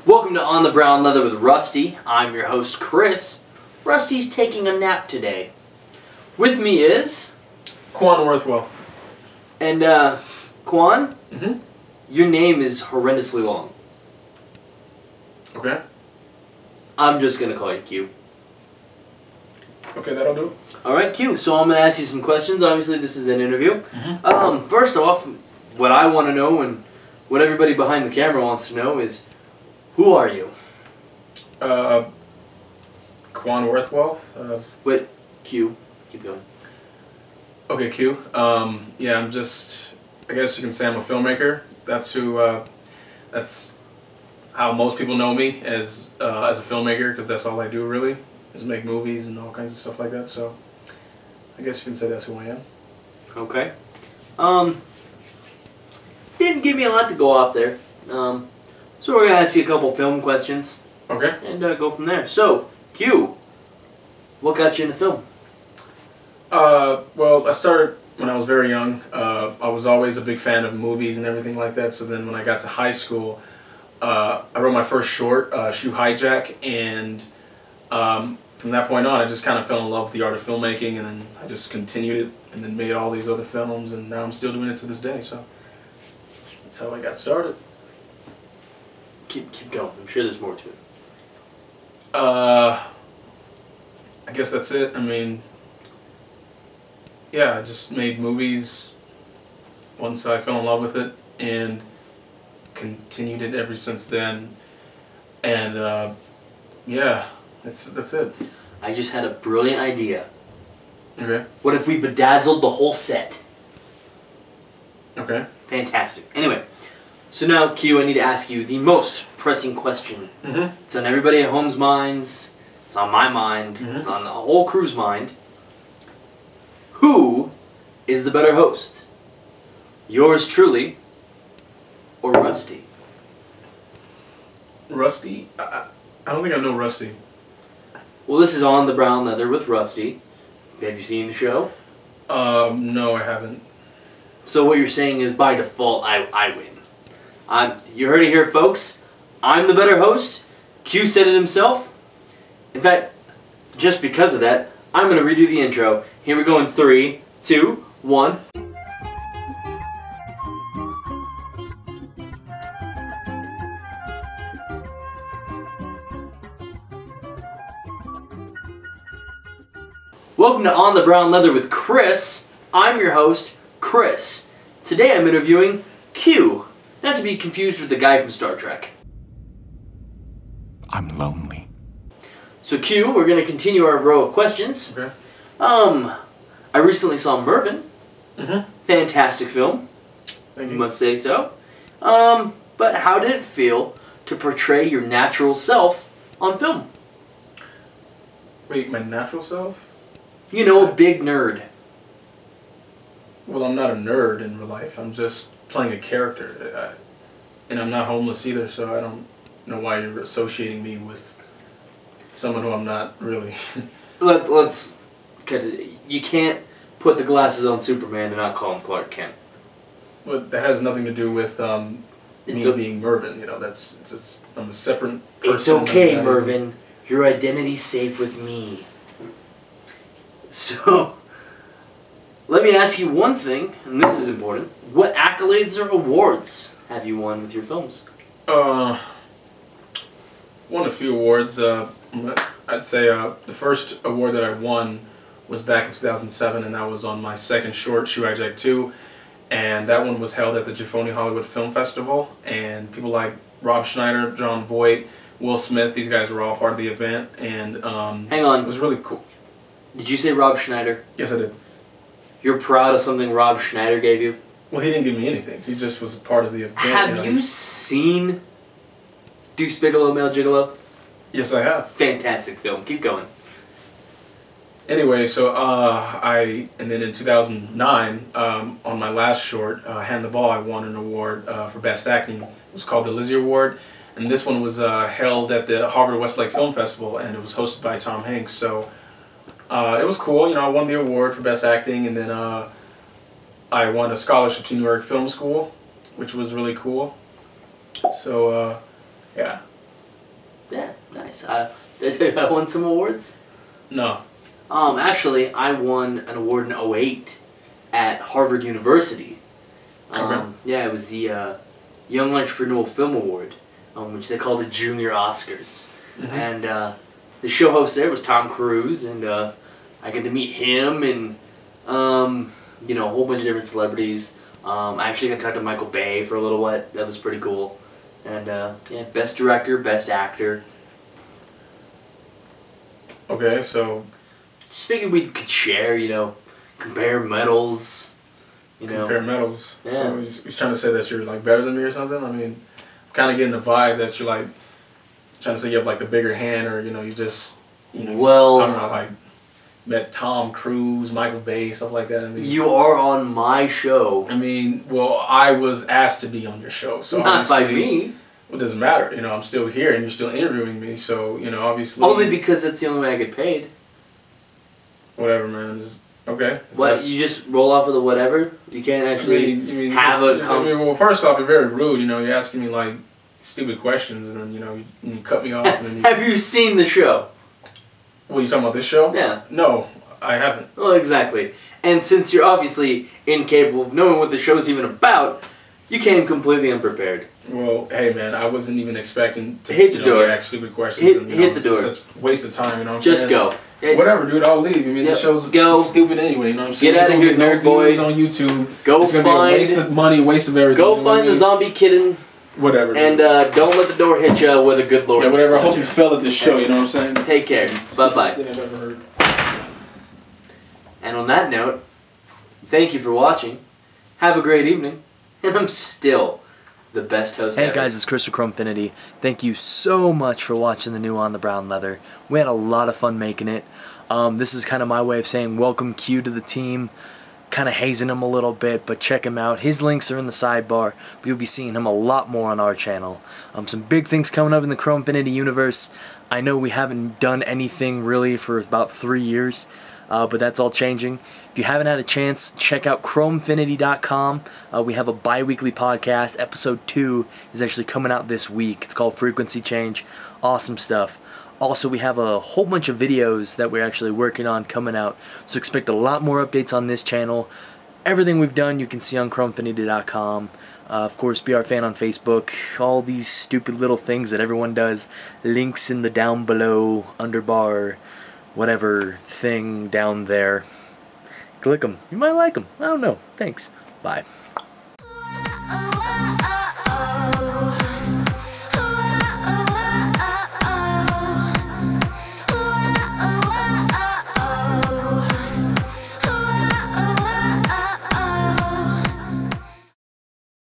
Welcome to On the Brown Leather with Rusty. I'm your host, Chris. Rusty's taking a nap today. With me is... Quan Worthwealth. And, Quan? Your name is horrendously long. Okay. I'm just gonna call you Q. Okay, that'll do. Alright, Q. So I'm gonna ask you some questions. Obviously, this is an interview. First off, what I want to know and what everybody behind the camera wants to know is, who are you? Quan Worthwealth. Wait, Q. Keep going. Okay, Q. Yeah, I'm just, I guess you can say I'm a filmmaker. That's who, that's how most people know me, as a filmmaker, because that's all I do really, is make movies and all kinds of stuff like that, so I guess you can say that's who I am. Okay. Didn't give me a lot to go off there. So we're going to ask you a couple film questions. Okay. And go from there. So, Q, what got you into film? Well, I started when I was very young. I was always a big fan of movies and everything like that, so then when I got to high school, I wrote my first short, Shoe Hijack, and from that point on I just kind of fell in love with the art of filmmaking, and then I just continued it and then made all these other films, and now I'm still doing it to this day, so that's how I got started. Keep going. I'm sure there's more to it. I guess that's it. I mean, yeah, I just made movies once I fell in love with it and continued it ever since then. And yeah, that's it. I just had a brilliant idea. Okay. What if we bedazzled the whole set? Okay. Fantastic. Anyway, so now, Q, I need to ask you the most pressing question. It's on everybody at home's minds. It's on my mind. It's on the whole crew's mind. Who is the better host? Yours truly, or Rusty? Rusty? I don't think I know Rusty. Well, this is On the Brown Leather with Rusty. Have you seen the show? No, I haven't. So what you're saying is, by default, I win. You heard it here, folks. I'm the better host. Q said it himself. In fact, just because of that, I'm going to redo the intro. Here we go in 3, 2, 1. Welcome to On the Brown Leather with Chris. I'm your host, Chris. Today I'm interviewing Q. Not to be confused with the guy from Star Trek. I'm lonely. So Q, we're going to continue our row of questions. Okay. I recently saw Mervyn. Fantastic film. Thank you. You must say so. But how did it feel to portray your natural self on film? Wait, my natural self? You know, a big nerd. Well, I'm not a nerd in real life. I'm just playing a character. And I'm not homeless either, so I don't know why you're associating me with someone who I'm not really. Let's... You can't put the glasses on Superman and not call him Clark Kent. Well, that has nothing to do with me being Mervyn. You know, I'm a separate person. It's okay, Mervyn. Your identity's safe with me. So, let me ask you one thing, and this is important. What accolades or awards have you won with your films? Won a few awards. I'd say the first award that I won was back in 2007, and that was on my second short, Shoe Hijack 2, and that one was held at the Jafone Hollywood Film Festival, and people like Rob Schneider, John Voight, Will Smith, these guys were all part of the event, and hang on. It was really cool. Did you say Rob Schneider? Yes, I did. You're proud of something Rob Schneider gave you? Well, he didn't give me anything. He just was a part of the event. Have you seen Deuce Bigelow, Male Gigolo? Yes, I have. Fantastic film. Keep going. Anyway, so and then in 2009, on my last short, Hand the Ball, I won an award for Best Acting. It was called the Lizzie Award, and this one was held at the Harvard Westlake Film Festival, and it was hosted by Tom Hanks. So it was cool. You know, I won the award for Best Acting, and then I won a scholarship to New York Film School, which was really cool. So, yeah. Yeah, nice. Did I won some awards? No. Actually, I won an award in '08 at Harvard University. Okay. Yeah, it was the Young Entrepreneurial Film Award, which they call the Junior Oscars. Mm-hmm. And the show host there was Tom Cruise, and I got to meet him and you know, a whole bunch of different celebrities. I actually got to talk to Michael Bay for a little bit. That was pretty cool. And yeah, best director, best actor. Okay, so Just figured we could share, you know, compare medals. You know, compare medals. Yeah. So he's trying to say that you're like better than me or something. I mean, I'm kind of getting the vibe that you're like trying to say you have like the bigger hand, or you know, you just well, talking about like met Tom Cruise, Michael Bay, stuff like that. I mean, you are on my show. I mean, well, I was asked to be on your show, so Not by obviously, me. Well, it doesn't matter. You know, I'm still here, and you're still interviewing me. So you know, obviously. Only because that's the only way I get paid. Whatever, man. Okay. What, you just roll off with a whatever? You can't actually have a... well, first off, you're very rude. You know, you're asking me, like, stupid questions, and then, you know, you cut me off. And then Have you seen the show? What, you talking about this show? Yeah. No, I haven't. Well, exactly. And since you're obviously incapable of knowing what the show's even about, you came completely unprepared. Well, hey, man, I wasn't even expecting to hit the door. ask stupid questions. Hit the door. It's such a waste of time, you know what I'm Just saying? go. Whatever, dude, I'll leave. I mean, this show's stupid anyway, you know what I'm saying? Get out of here, nerd boy. On YouTube. Go it's gonna find... be a waste of money, waste of everything. Go find the zombie kitten. Whatever. And don't let the door hit you with a good Lord. Yeah, whatever. I hope you fell at this show, you know what I'm saying? Take care. Bye-bye. Thing I've ever heard. And on that note, thank you for watching. Have a great evening. And I'm still the best host ever. Hey guys, it's Chris from Chromefinity. Thank you so much for watching the new On the Brown Leather. We had a lot of fun making it. This is kind of my way of saying welcome Q to the team. Kind of hazing him a little bit, but check him out. His links are in the sidebar. You'll be seeing him a lot more on our channel. Some big things coming up in the Chromefinity universe. I know we haven't done anything really for about 3 years. But that's all changing. If you haven't had a chance, check out Chromefinity.com. We have a bi-weekly podcast. Episode 2 is actually coming out this week. It's called Frequency Change. Awesome stuff. Also, we have a whole bunch of videos that we're actually working on coming out. So expect a lot more updates on this channel. Everything we've done you can see on Chromefinity.com. Of course, be our fan on Facebook. All these stupid little things that everyone does. Links in the down below, underbar, whatever thing down there. Click them. You might like them. I don't know. Thanks. Bye.